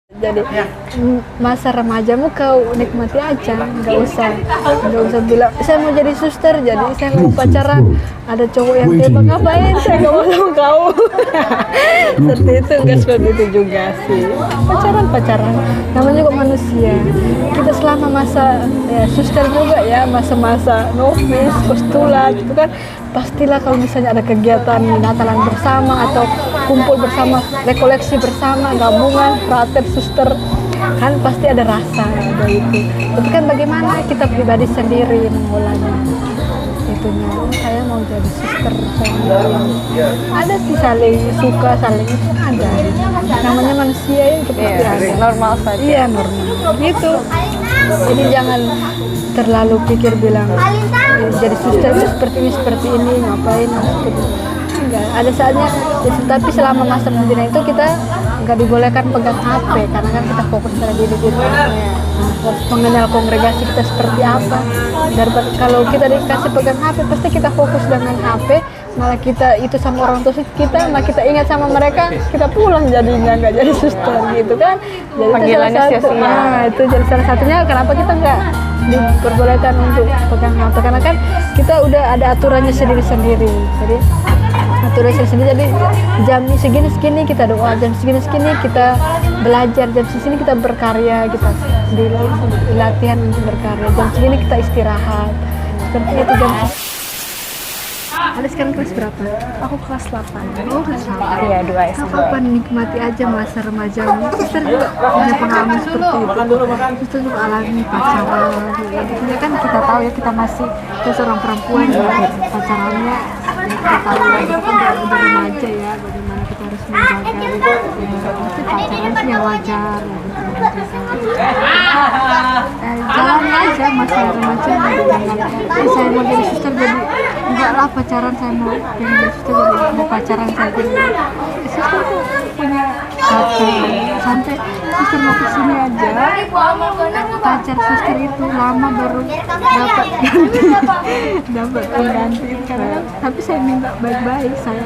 Jadi masa remajamu kau nikmati aja, nggak usah bilang saya mau jadi suster, jadi saya mau pacaran ada cowok yang tembak, ngapain saya nggak mau sama kau. Seperti itu, nggak seperti itu juga sih. Pacaran namanya juga manusia. Kita selama masa ya, suster juga ya, masa-masa novis, postulat itu kan pastilah kalau misalnya ada kegiatan Natalan bersama atau kumpul bersama, rekoleksi bersama, gabungan, frater, suster, kan pasti ada rasa ada itu. Tapi kan bagaimana kita pribadi sendiri mengolahnya itunya. Saya mau jadi suster, ada sih saling suka, saling itu ada. Namanya manusia ya, itu pasti ada. Normal saja. Iya normal. Gitu. Jadi jangan terlalu pikir bilang jadi suster itu seperti ini ngapain gitu. Enggak, ada saatnya ya, tapi selama masa pembina itu kita nggak dibolehkan pegang HP karena kan kita fokus pada diri kita. Harus mengenal kongregasi kita seperti apa. Daripada kalau kita dikasih pegang HP pasti kita fokus dengan HP, malah kita itu sama orang tua kita, malah kita ingat sama mereka, kita pulang jadinya nggak jadi suster gitu kan. Jadi panggilannya sia-sia. Itu jadi salah satunya kenapa kita nggak diperbolehkan untuk pegang HP, karena kan kita udah ada aturannya sendiri-sendiri. Jadi aturannya sendiri, jadi jam segini kita doa, jam segini kita belajar, jam segini kita berkarya, kita di latihan untuk berkarya, jam segini kita istirahat. Seperti itu jam. Ada sekarang kelas berapa? Aku kelas 8. Oh, kelas 8. Iya, 2 SD. Kapan nikmati aja masa remajamu? Suster juga punya pengalaman seperti itu. Suster juga alami pacaran. Jadi kan kita tahu ya, kita masih seorang perempuan ya, pacarannya kita tahu ya, kita kan udah remaja ya, bagaimana kita harus menjaga. Pasti pacaran sih yang wajar. Jalan aja masa remaja, saya mau jadi suster jadi enggak lah pacaran, saya mau jadi suster jadi mau pacaran saya jadi suster tuh punya hati. Sampai suster mau kesini aja pacar suster itu lama baru dapat pengganti karena tapi saya minta baik-baik, saya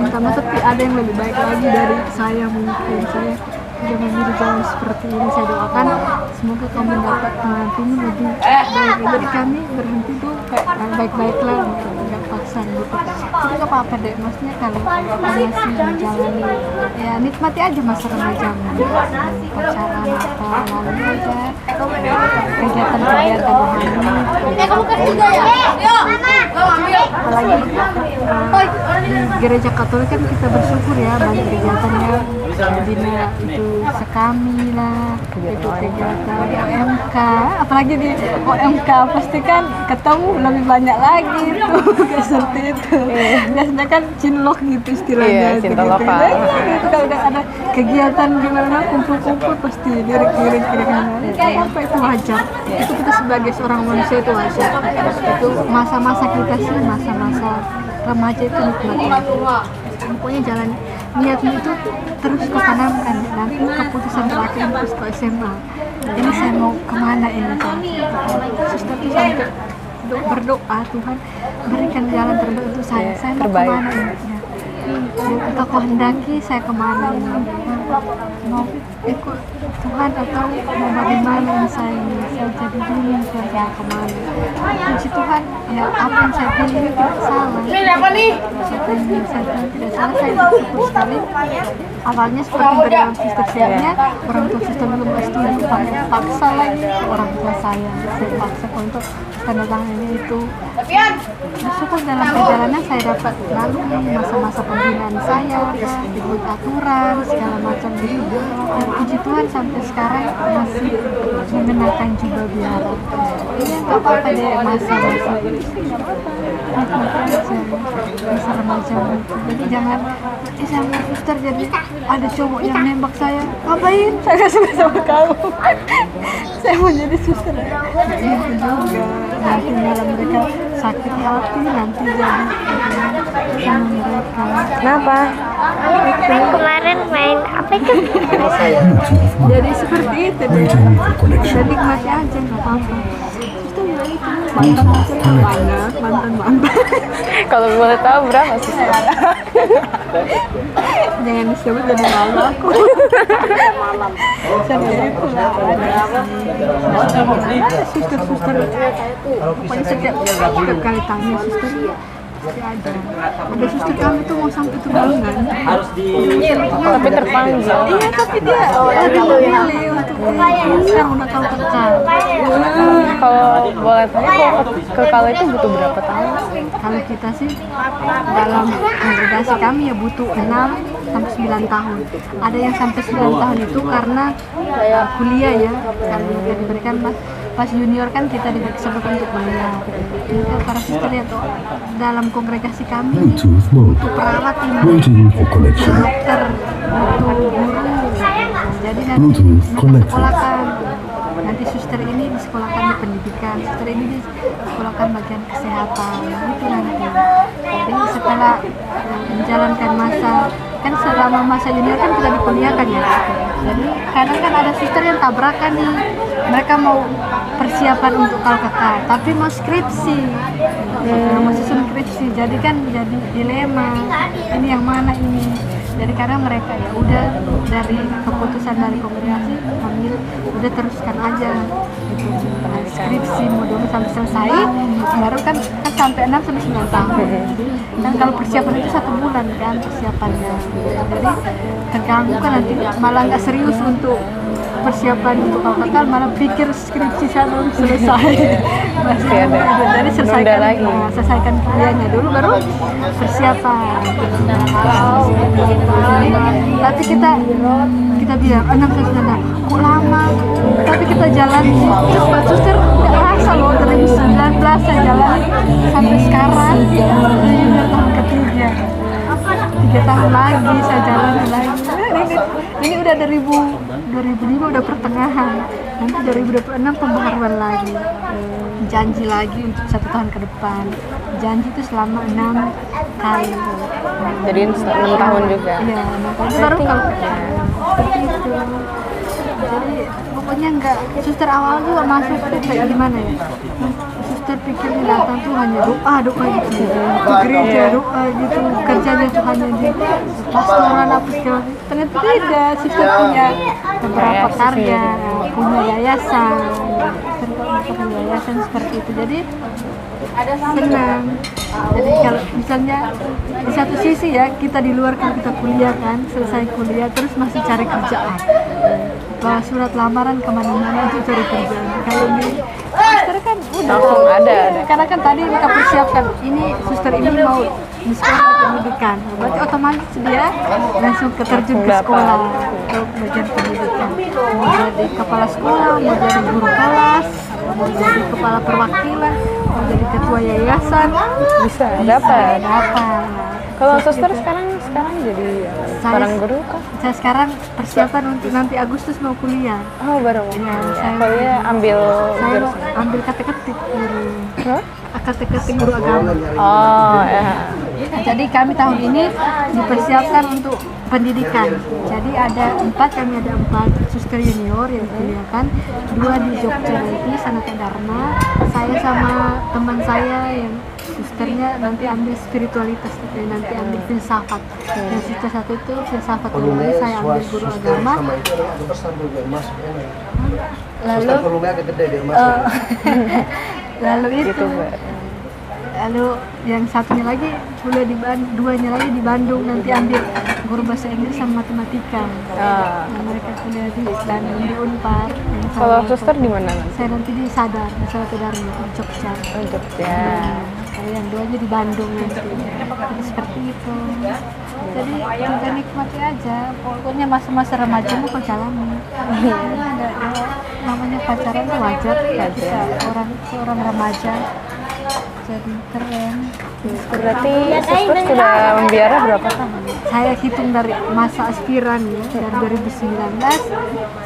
minta maaf tapi ada yang lebih baik lagi dari saya, mungkin saya jangan memilih jalan seperti ini. Saya doakan semoga kamu mendapat pengantin lebih baik. Jadi kami berhenti tuh kayak baik-baiklah, nggak paksa gitu. Jadi nggak apa-apa deh, maksudnya kalau masih menjalani ya nikmati aja masa remaja, pacaran apa lalu aja kegiatan-kegiatan rohani. Kamu kan juga ya? Apalagi di gereja Katolik kan kita bersyukur ya, banyak kegiatannya, bina itu sekami lah, itu kegiatan OMK, apalagi di OMK pasti kan ketemu lebih banyak lagi tuh. Seperti itu. Biasanya kan cinlok gitu istilahnya. Cinta lokal. Gitu kalau udah ada kegiatan di mana kumpul-kumpul pasti lirik-lirik apa itu wajar. Itu kita sebagai seorang manusia itu wajar. Itu masa-masa kita sih, masa-masa remaja itu nikmati. Pokoknya jalan niatmu itu terus kau tanamkan, nanti keputusan terakhir terus ke SMA. Ini saya mau kemana ini? Suster itu sampai berdoa, Tuhan berikan jalan terbaik untuk saya mau kemana ini? Atau kau hendaki saya kemana ini? Mau ikut Tuhan atau mau bagaimana ini saya jadi bingung saya kemana? Puji Tuhan, ya apa yang saya pilih itu tidak salah. Siapa nih? Siapa yang saya pilih tidak salah, saya bersyukur sekali. Awalnya seperti dalam suster siapnya, orang tua suster belum setuju, paksa lagi orang tua saya paksa untuk tanda tangan ini itu. Bersyukur dalam perjalanan saya dapat lalu masa-masa pembinaan saya, ikut aturan segala macam gitu. Dan puji Tuhan sampai sekarang masih mengenakan juga biara. Ini nggak apa-apa deh masa-masa ini, nggak apa-apa. Nikmati aja masa remaja itu. Jadi jangan saya mau suster jadi ada cowok yang nembak saya, ngapain? Saya nggak suka sama kamu. Saya mau jadi suster. Itu juga nanti malah mereka sakit hati, nanti jadi sama mereka. Kenapa? Kemarin main apa itu? Jadi seperti itu deh. Jadi nikmati aja, nggak apa-apa. Suster ya itu mantan aja banyak, mantan. Kalau boleh tahu berapa sih? jangan disebut jadi malu aku. Jadi itu lah ada suster-suster, pokoknya setiap kali tanya suster pasti ada suster kami tuh mau sampai tunangan Tapi terpanggil. iya tapi dia lagi memilih untuk sekarang udah tahu kekal. Kalau boleh tanya, kalau kekal itu butuh berapa tahun? Kalau kita sih dalam kongregasi kami ya butuh 6 sampai 9 tahun. Ada yang sampai 9 tahun itu karena kuliah ya. Kalau yang diberikan pas junior kan kita disebutkan untuk kuliah. Jadi kan para suster ya tuh dalam kongregasi kami Bluetooth mode. untuk perawat ini, Waiting for connection. dokter, untuk guru. Jadi nanti Bluetooth connected. disekolahkan. Nanti suster ini disekolahkan di pendidikan, suster ini disekolahkan bagian kesehatan, itu nanti. Jadi setelah menjalankan masa, kan selama masa junior kan kita dikuliahkan ya. Jadi kadang kan ada suster yang tabrakan nih, mereka mau persiapan untuk kalau kekal, tapi mau skripsi, mau susun skripsi, jadi kan jadi dilema, ini yang mana ini. Jadi kadang mereka ya udah dari keputusan dari kongregasi ambil udah teruskan aja gitu. Nah, skripsi mau dulu sampai selesai baru kan sampai 6 sampai 9 tahun. Dan kalau persiapan itu 1 bulan kan persiapannya. Jadi terganggu kan nanti malah nggak serius untuk persiapan untuk kalau kekal, malah pikir skripsi saya belum selesai. Masih ada. Jadi selesaikan lagi. Selesaikan kuliahnya dulu baru persiapan. Tapi kita bilang 6 sampai 9 kok lama, tapi kita jalan cepat. Suster nggak rasa loh 2019 saya jalan sampai sekarang udah tahun ketiga, 3 tahun lagi saya jalan lagi. Ini udah 2005 udah pertengahan, nanti 2026 pembaharuan lagi, janji lagi untuk 1 tahun ke depan, janji itu selama 6 kali. Jadi 6 tahun juga. Iya, 6 tahun baru kalau seperti itu. Jadi pokoknya enggak, suster awal juga masuk kayak gimana ya, suster pikir datang tuh hanya doa gitu, ke gereja doa gitu, kerjanya tuh hanya di pastoran apa segala macam. Ternyata tidak, suster punya beberapa karya, punya yayasan, punya yayasan seperti itu. Jadi senang. Jadi kalau misalnya di satu sisi ya kita di luar kan kita kuliah kan, selesai kuliah terus masih cari kerjaan, bawa surat lamaran kemana-mana untuk cari kerjaan. Kalau di suster kan udah Langsung ada. karena kan tadi mereka persiapkan ini suster ini mau di sekolah di pendidikan, berarti otomatis dia langsung terjun ke sekolah untuk bagian pendidikan, mau jadi kepala sekolah, mau jadi guru kelas, mau jadi kepala perwakilan, mau jadi ketua yayasan, Bisa dapat. dapat. Kalau suster sekarang jadi seorang guru kah? Saya sekarang persiapan untuk nanti Agustus mau kuliah. Oh, baru. Ya, saya Kuliah ambil saya mau jurusan. ambil kate-ketik guru, Hah? kate-ketik guru agama. Oh, ya. Jadi kami tahun ini dipersiapkan untuk pendidikan. Jadi kami ada 4 suster junior yang kuliahkan, 2 di Jogja lagi Sanata Dharma. Saya sama teman saya yang susternya nanti ambil spiritualitas, nanti ambil filsafat. Dan suster satu itu filsafat umum, saya ambil guru agama. Lalu lalu itu Gitu, Mbak. lalu yang satunya lagi kuliah di Bandung, 2-nya lagi di Bandung, nanti ambil guru bahasa Inggris sama matematika. Ah. Nah, mereka kuliah di Bandung di Unpar. Yang Kalau saya- suster di mana nanti? saya nanti di Sadar, di Sanata Dharma di Jogja. Oh, Jogja. Saya yang 2-nya di Bandung nanti. Jadi seperti itu. Jadi kita nikmati aja. Pokoknya masa-masa remaja mau kau jalani. Ada namanya pacaran tuh wajar ya, kita seorang remaja. Jadi keren. Berarti suster sudah membiara berapa tahun? Saya hitung dari masa aspiran ya, dari 2019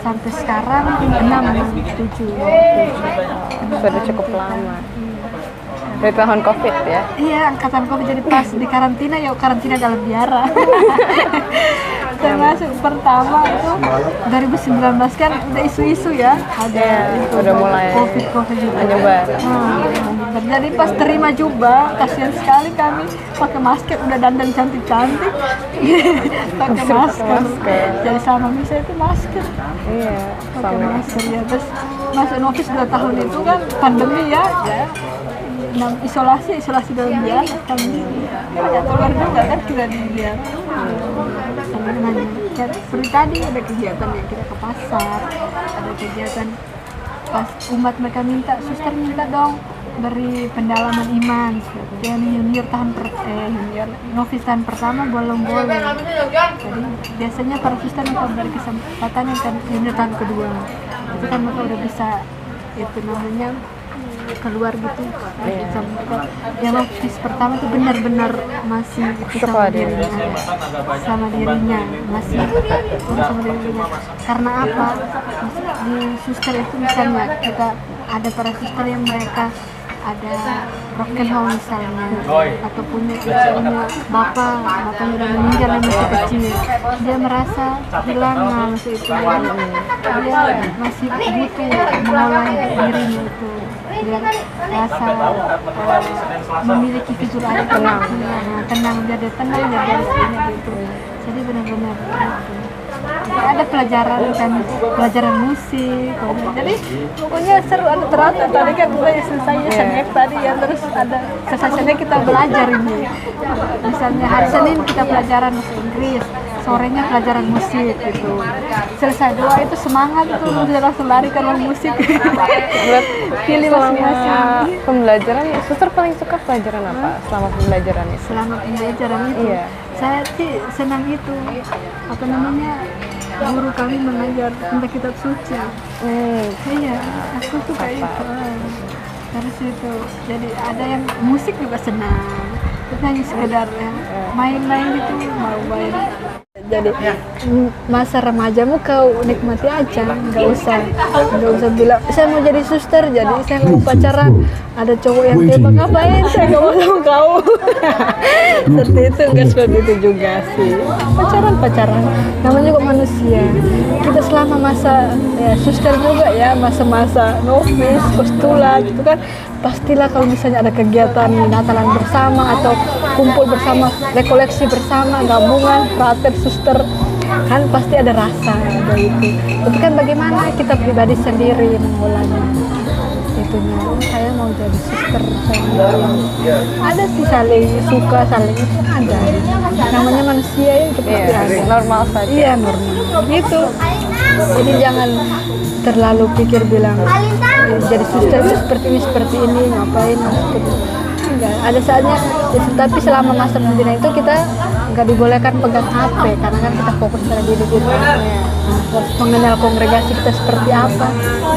sampai sekarang 6, 7. Sudah cukup lama. Dari tahun COVID ya. Iya, angkatan COVID, jadi pas di karantina ya karantina dalam biara. Saya masuk pertama itu 2019 kan udah isu-isu ya, ada itu, udah mulai COVID gitu. menyebar. Jadi pas terima jubah, kasihan sekali kami pakai masker, udah dandan cantik-cantik, pakai masker. Jadi sama misa itu masker. Iya, Pakai sama. masker ya. Terus masuk novis 2 tahun itu kan pandemi ya. Nah, isolasi dalam biara kami nggak keluar juga kan, kita di biara. Sambil nanya, kayak seperti tadi ada kegiatan yang kita ke pasar, ada kegiatan pas umat mereka minta, suster minta dong beri pendalaman iman. Yang junior novis tahun pertama belum boleh. Jadi biasanya para suster mereka beri kesempatan yang kan junior tahun kedua. Itu kan mereka udah bisa itu namanya keluar gitu. Yang novis pertama itu benar-benar masih itu sama dirinya masih sama dirinya. Karena apa? Di suster itu misalnya kita ada para suster yang mereka ada broken home misalnya, atau punya bapaknya udah meninggal yang masih kecil, dia merasa kehilangan masih itu, dia masih butuh mengolah dirinya itu, biar rasa memiliki fitur air tenang, biar dia tenang, biar dia istrinya gitu. Jadi benar-benar gitu. Ada pelajaran musik, jadi pokoknya seru, ada teratur. Tadi kan udah selesai SNF tadi ya, terus ada selesai kita belajar ini. Misalnya hari Senin kita pelajaran bahasa Inggris, sorenya pelajaran musik gitu. Selesai doa itu semangat itu langsung lari ke musik. Pilih masing-masing. Pembelajaran, suster paling suka pelajaran apa selama pembelajaran itu? Selama pembelajaran itu, Iya. saya sih senang itu, apa namanya, guru kami mengajar tentang kitab suci. Iya, aku suka itu. Terus itu, jadi ada yang musik juga senang. Itu hanya sekedar ya, main-main itu, mau main. Jadi masa remajamu kau nikmati aja, nggak usah bilang saya mau jadi suster, jadi saya mau pacaran, ada cowok yang tembak, ngapain saya nggak mau sama kau. Seperti itu, nggak seperti itu juga sih. Pacaran namanya juga manusia. Kita selama masa ya suster juga ya, masa-masa novis, postulat gitu kan, pastilah kalau misalnya ada kegiatan Natalan bersama atau kumpul bersama, rekoleksi bersama, gabungan, frater, suster, kan pasti ada rasa ada itu. Tapi kan bagaimana kita pribadi sendiri mengolahnya itunya. Saya mau jadi suster, ada sih saling suka, saling itu ada. Namanya manusia ya, itu pasti ada. Normal saja. Iya, normal gitu. Jadi jangan terlalu pikir bilang jadi suster itu seperti ini ngapain seperti enggak, ada saatnya ya, tapi selama masa pembinaan itu kita nggak dibolehkan pegang HP karena kan kita fokus pada diri kita, harus mengenal kongregasi kita seperti apa.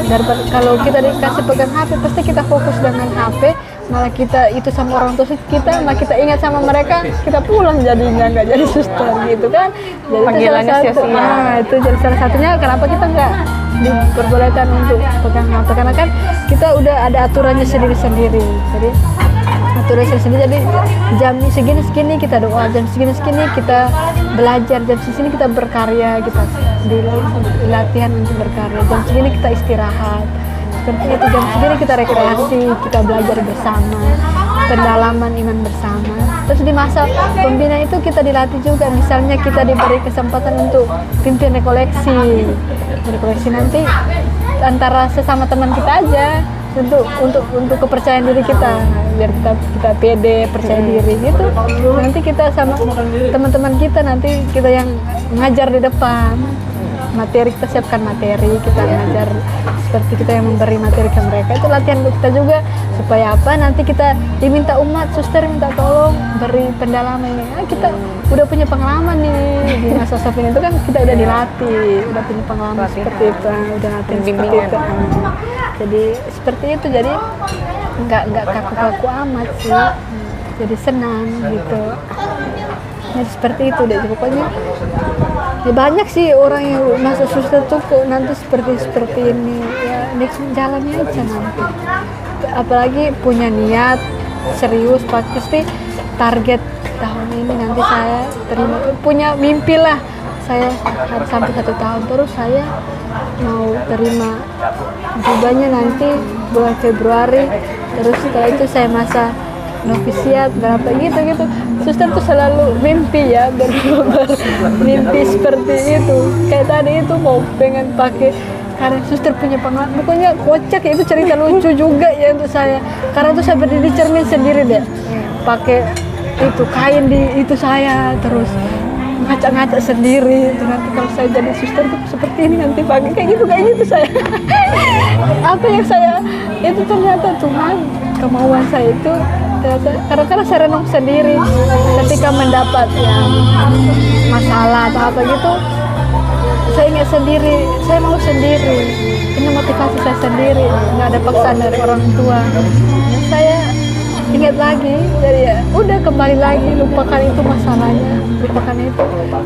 Daripada kalau kita dikasih pegang HP pasti kita fokus dengan HP, malah kita itu sama orang tua kita, malah kita ingat sama mereka, kita pulang jadinya nggak jadi suster gitu kan. Jadi Panggilannya sia-sia. Itu jadi salah satunya kenapa kita nggak diperbolehkan untuk pegang HP, karena kan kita udah ada aturannya sendiri-sendiri. Jadi aturannya sendiri, jadi jam segini kita doa, jam segini kita belajar, jam segini kita berkarya, kita di latihan untuk berkarya, jam segini kita istirahat. Seperti itu, jam segini kita rekreasi, kita belajar bersama, pendalaman iman bersama. Terus di masa pembina itu kita dilatih juga, misalnya kita diberi kesempatan untuk pimpin rekoleksi nanti antara sesama teman kita aja, untuk kepercayaan diri kita, biar kita pede, percaya diri gitu. Nanti kita sama teman-teman kita, nanti kita yang ngajar di depan. Materi, kita siapkan materi, kita ngajar seperti kita yang memberi materi ke mereka. Itu latihan buat kita juga, supaya apa, nanti kita diminta umat, suster minta tolong beri pendalaman ini. Kita udah punya pengalaman nih di masa Sofin itu kan, kita udah dilatih, udah punya pengalaman seperti itu, udah latihan seperti itu. Jadi seperti itu, jadi nggak kaku-kaku amat sih, jadi senang gitu. Jadi seperti itu deh, pokoknya ya banyak sih orang yang masuk suster tuh nanti seperti ini ya, next jalannya aja nanti. Apalagi punya niat serius pasti target tahun ini nanti saya terima, punya mimpi lah saya harus sampai 1 tahun, terus saya mau terima jubahnya nanti bulan Februari, terus setelah itu saya masa novisiat berapa gitu. Suster tuh selalu mimpi ya, bermimpi seperti itu. Kayak tadi itu mau pengen pakai, karena suster punya pengalaman, pokoknya kocak ya, itu cerita lucu juga ya untuk saya. Karena tuh saya berdiri cermin sendiri deh, pakai itu kain di itu saya, terus ngacak-ngacak sendiri. Itu nanti kalau saya jadi suster tuh seperti ini nanti pagi kayak gitu saya. Apa yang saya itu ternyata Tuhan, kemauan saya itu kadang-kadang saya renung sendiri ketika mendapat yang masalah atau apa gitu. Saya ingat sendiri, saya mau sendiri, ini motivasi saya sendiri, nggak ada paksaan dari orang tua. Saya ingat lagi, jadi ya udah kembali lagi, lupakan itu masalahnya, lupakan itu.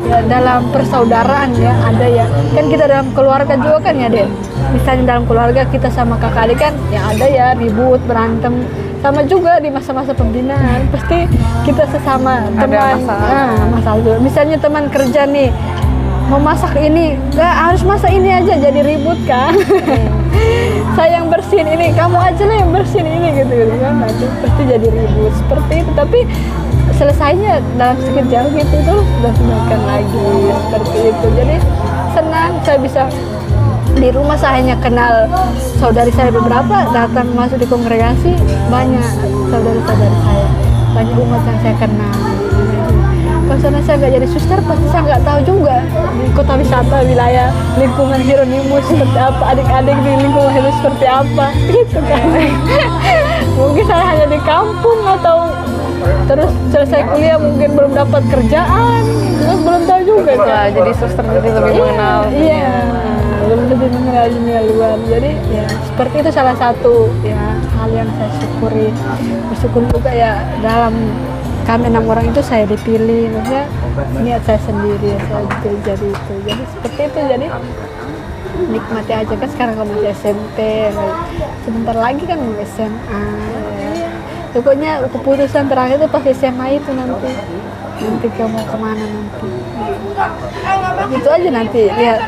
Ya dalam persaudaraan ya ada ya, kan kita dalam keluarga juga kan ya deh. Misalnya dalam keluarga kita sama kakak adik kan, ya ada ya ribut, berantem. Sama juga di masa-masa pembinaan, pasti kita sesama teman, masalah juga. Misalnya teman kerja nih, mau masak ini, nggak harus masak ini aja, jadi ribut kan. Saya yang bersihin ini, kamu aja lah yang bersihin ini gitu kan, nanti pasti jadi ribut seperti itu. Tapi selesainya dalam sekejap gitu tuh udah makan lagi seperti itu. Jadi senang saya bisa di rumah. Saya hanya kenal saudari saya beberapa, datang masuk di kongregasi banyak saudari-saudari saya, banyak umat yang saya kenal. Kalau sana saya nggak jadi suster, pasti saya nggak tahu juga di kota wisata, wilayah lingkungan Hieronymus seperti apa, adik-adik di lingkungan Hieronymus seperti apa, gitu kan. Mungkin saya hanya di kampung atau terus selesai kuliah mungkin belum dapat kerjaan, terus belum tahu juga kan. Jadi suster jadi lebih mengenal. Iya, lebih mengenal dunia luar. Jadi ya seperti itu salah satu ya hal yang saya syukuri. Bersyukur juga ya dalam kami 6 orang itu saya dipilih, maksudnya niat saya sendiri ya, saya dipilih jadi itu. Jadi seperti itu, jadi nikmati aja kan. Sekarang kalau masih SMP, sebentar lagi kan mau SMA ya. Pokoknya keputusan terakhir itu pas SMA itu nanti mau kemana nanti. Itu aja nanti lihat.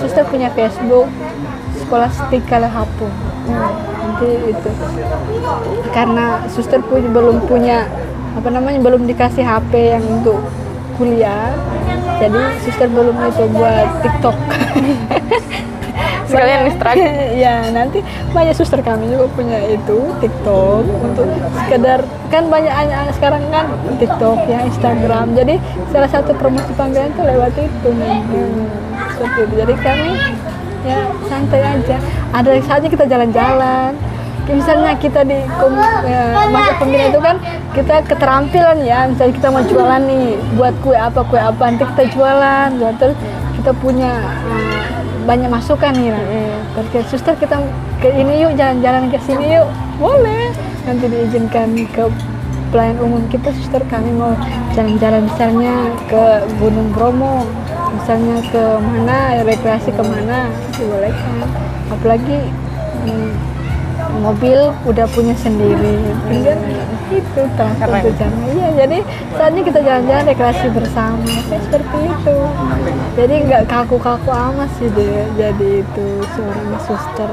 Suster punya Facebook, Skolastika Lehapung. Nanti itu karena suster belum punya belum dikasih HP yang untuk kuliah, jadi suster belum itu buat TikTok. Sekalian Instagram. Ya nanti banyak suster kami juga punya itu TikTok untuk sekedar, kan banyak anak sekarang kan TikTok ya, Instagram. Jadi salah satu promosi panggilan itu lewat itu nanti. Seperti itu. Jadi kami ya santai aja. Ada saatnya kita jalan-jalan. Misalnya kita di masa pembinaan itu kan kita keterampilan ya. Misalnya kita mau jualan nih, buat kue apa nanti kita jualan. Terus kita punya banyak masukan nih. Terus suster kita ke ini yuk, jalan-jalan ke sini yuk. Boleh. Nanti diizinkan ke pelayan umum kita, suster kami mau jalan-jalan misalnya ke Gunung Bromo, misalnya ke mana, rekreasi kemana, dibolehkan. Apalagi mobil udah punya sendiri, tinggal itu transport jalan. Iya, jadi saatnya kita jalan-jalan rekreasi bersama, kayak seperti itu. Jadi nggak kaku-kaku amat sih deh, jadi itu seorang suster.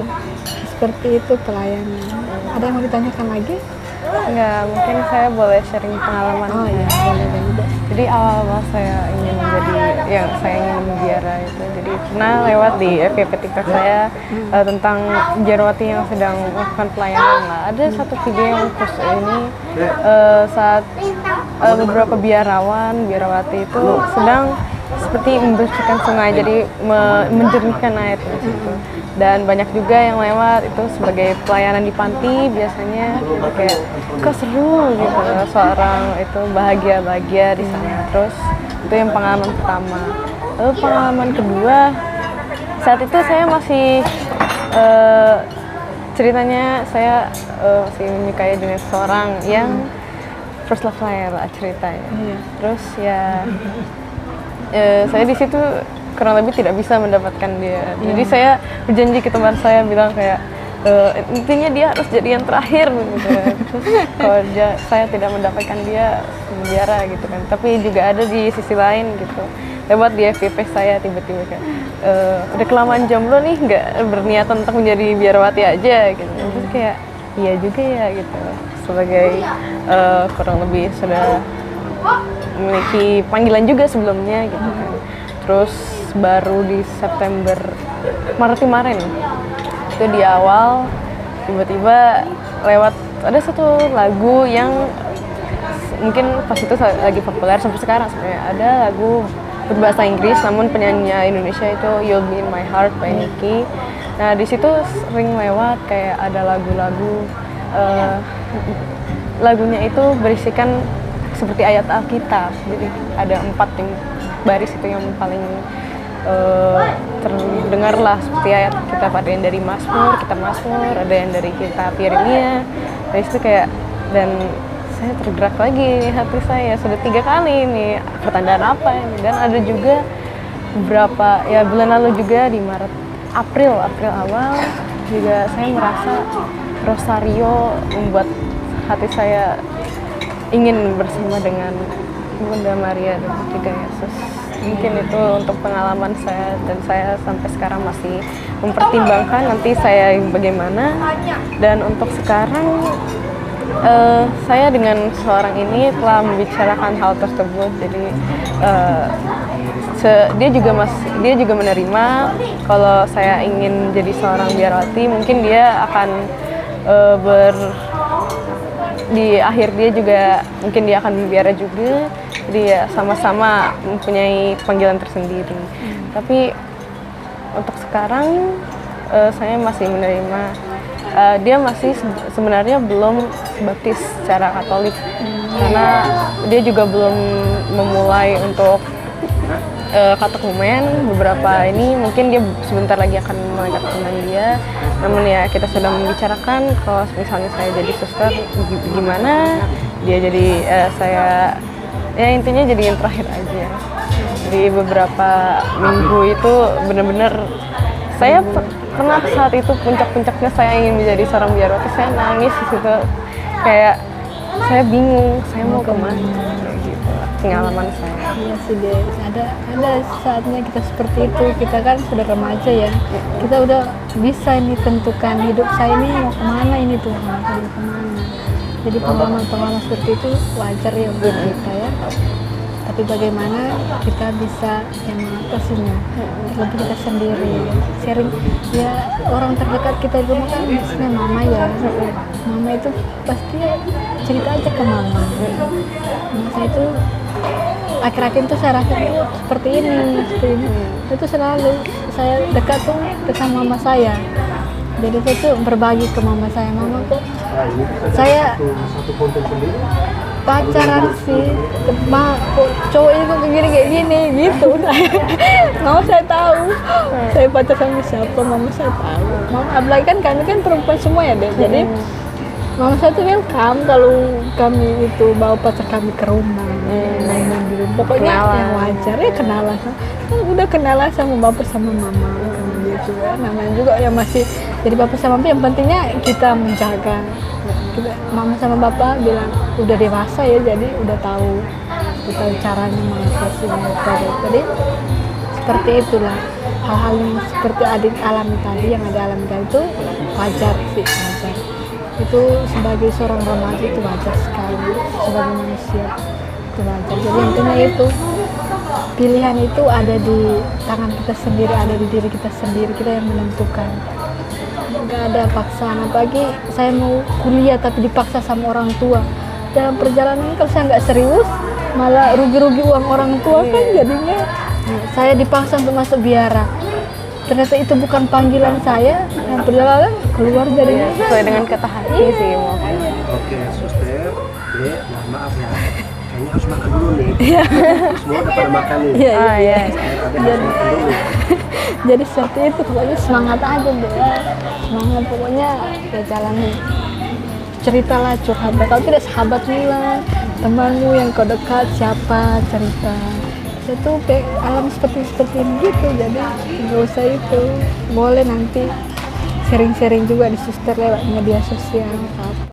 Seperti itu pelayanan. Ada yang mau ditanyakan lagi? Enggak, mungkin saya boleh sharing pengalaman. Oh iya, boleh. Jadi awal saya ingin biara itu, jadi pernah lewat di FYP TikTok saya tentang biarawati yang sedang melakukan pelayanan lah. Ada satu video yang khusus ini saat beberapa biarawati itu sedang seperti membersihkan sungai, jadi menjernihkan air di situ. Dan banyak juga yang lewat itu sebagai pelayanan di panti biasanya, kayak kok seru gitu, seorang itu bahagia di sana. Terus itu yang pengalaman pertama. Lalu pengalaman kedua, saat itu saya masih ceritanya saya masih menyukai dunia seseorang yang first love saya lah ceritanya. Terus ya saya di situ kurang lebih tidak bisa mendapatkan dia. Jadi saya berjanji ke teman saya, bilang kayak intinya dia harus jadi yang terakhir gitu. Terus kalau saya tidak mendapatkan dia penjara gitu kan. Tapi juga ada di sisi lain gitu, lewat di FYP saya tiba-tiba kayak udah kelamaan jomblo nih, nggak berniatan untuk menjadi biarawati aja gitu. Terus kayak iya juga ya gitu, sebagai kurang lebih sudah memiliki panggilan juga sebelumnya gitu kan. Terus baru di Maret kemarin itu di awal tiba-tiba lewat ada satu lagu yang mungkin pas itu lagi populer sampai sekarang sebenarnya. Ada lagu berbahasa Inggris namun penyanyinya Indonesia itu You'll Be In My Heart by Nicky. Nah di situ sering lewat kayak ada lagu-lagu lagunya itu berisikan seperti ayat Alkitab. Jadi ada 4 yang baris itu yang paling terdengar lah seperti ayat kita, ada yang dari Mazmur, ada yang dari kitab Yeremia. Dari situ kayak, dan saya tergerak lagi hati saya, sudah 3 kali ini pertandaan apa ini. Dan ada juga beberapa ya bulan lalu juga di April awal juga saya merasa rosario membuat hati saya ingin bersama dengan Bunda Maria dan juga Yesus. Mungkin itu untuk pengalaman saya, dan saya sampai sekarang masih mempertimbangkan nanti saya bagaimana. Dan untuk sekarang saya dengan seorang ini telah membicarakan hal tersebut. Jadi dia juga menerima kalau saya ingin jadi seorang biarawati. Mungkin dia akan di akhir dia juga mungkin dia akan membiara juga. Jadi ya sama-sama mempunyai panggilan tersendiri. Tapi untuk sekarang saya masih menerima. Dia masih sebenarnya belum baptis secara Katolik karena dia juga belum memulai untuk katekumen. Beberapa ini mungkin dia sebentar lagi akan memulai katekumen dia. Namun ya kita sudah membicarakan kalau misalnya saya jadi suster gimana, dia jadi saya ya intinya jadi yang terakhir aja. Di beberapa minggu itu benar-benar saya pernah saat itu puncak-puncaknya saya ingin menjadi seorang biarawati. Saya nangis di situ, kayak saya bingung saya mau kemana kayak gitu. Pengalaman saya. Iya sih deh, ada saatnya kita seperti itu. Kita kan sudah remaja ya, kita udah bisa ini tentukan hidup saya ini mau kemana ini Tuhan, mau kemana. Jadi pengalaman-pengalaman seperti itu wajar ya buat kita ya. Tapi bagaimana kita bisa yang mengatasinya, lebih kita sendiri sharing ya. Orang terdekat kita di rumah kan biasanya mama ya, mama itu pasti cerita aja ke mama. Saya itu akhir-akhir itu saya rasa itu seperti ini. Itu selalu saya dekat tuh sama mama saya. Jadi saya tuh berbagi ke mama saya, mama tuh saya pacaran sih, cowok ini kok kayak gini gitu. Mama saya tahu, saya pacar sama siapa, mama saya tahu. Mama, apalagi kan kami kan perempuan semua ya deh. Jadi mama saya tuh welcome kalau kami itu bawa pacar kami ke rumah, main-main di rumah. Pokoknya yang wajar ya, kenalan. Udah kenalan sama bapak sama mama gitu ya. Namanya juga yang masih jadi bapak sama mama, yang pentingnya kita menjaga. Mama sama bapak bilang udah dewasa ya, jadi udah tahu caranya mengatasi mereka. Jadi seperti itulah hal-hal yang seperti adik alami tadi, yang ada alami tadi itu wajar sih, wajar. Itu sebagai seorang remaja itu wajar sekali, sebagai manusia itu wajar. Jadi intinya itu pilihan itu ada di tangan kita sendiri, ada di diri kita sendiri, kita yang menentukan. Nggak ada paksaan, apalagi saya mau kuliah tapi dipaksa sama orang tua. Dalam perjalanan kalau saya nggak serius malah rugi-rugi uang orang tua kan. Jadinya saya dipaksa untuk masuk biara, ternyata itu bukan panggilan saya, dan perjalanan keluar jadinya sesuai dengan kata hati sih. Oke, suster, mohon maaf ya, kayaknya harus makan dulu nih. Semua udah pada makan nih. Iya. Jadi Jadi seperti itu, pokoknya semangat aja deh, semangat pokoknya ya, jalani. Ceritalah, curhat. Kalau tidak sahabatmu lah, temanmu yang kau dekat siapa, cerita. Itu alam seperti ini gitu. Jadi nggak usah itu, boleh nanti sharing-sharing juga di suster lewat media sosial.